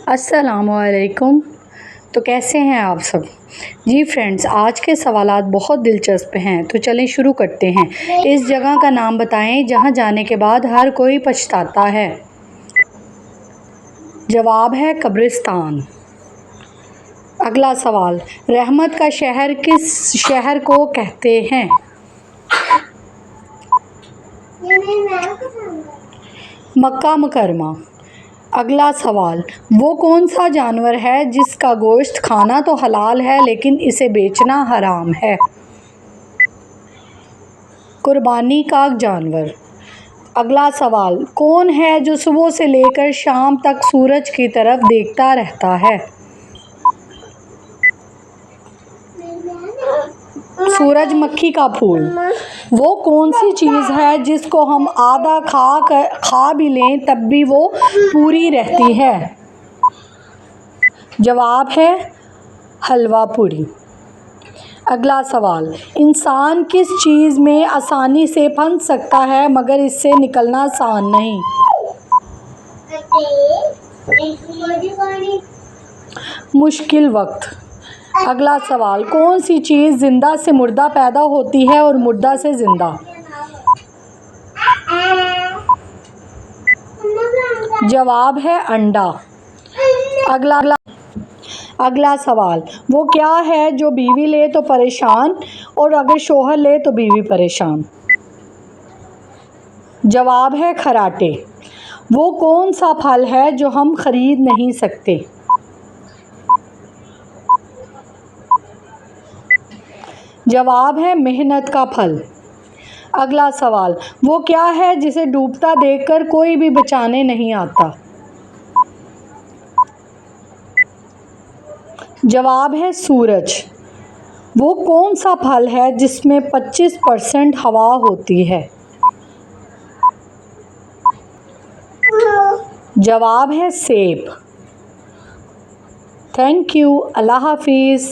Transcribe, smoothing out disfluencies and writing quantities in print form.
अस्सलामुअलैकुम। तो कैसे हैं आप सब? जी फ्रेंड्स, आज के सवालात बहुत दिलचस्प हैं, तो चलें शुरू करते हैं। इस जगह का नाम बताएं जहां जाने के बाद हर कोई पछताता है। जवाब है कब्रिस्तान। अगला सवाल, रहमत का शहर किस शहर को कहते हैं? मक्का मुकरमा। अगला सवाल, वो कौन सा जानवर है जिसका गोश्त खाना तो हलाल है लेकिन इसे बेचना हराम है? कुर्बानी का जानवर। अगला सवाल, कौन है जो सुबह से लेकर शाम तक सूरज की तरफ देखता रहता है? सूरजमुखी का फूल। वो कौन सी चीज़ है जिसको हम आधा खा भी लें तब भी वो पूरी रहती है? जवाब है हलवा पूरी। अगला सवाल, इंसान किस चीज़ में आसानी से फंस सकता है मगर इससे निकलना आसान नहीं? मुश्किल वक्त। अगला सवाल, कौन सी चीज़ जिंदा से मुर्दा पैदा होती है और मुर्दा से जिंदा? जवाब है अंडा। अगला सवाल, वो क्या है जो बीवी ले तो परेशान और अगर शोहर ले तो बीवी परेशान? जवाब है खराटे। वो कौन सा फल है जो हम खरीद नहीं सकते? जवाब है मेहनत का फल। अगला सवाल, वो क्या है जिसे डूबता देखकर कोई भी बचाने नहीं आता? जवाब है सूरज। वो कौन सा फल है जिसमें 25% हवा होती है? जवाब है सेब। Thank you. अल्लाह हाफिज़।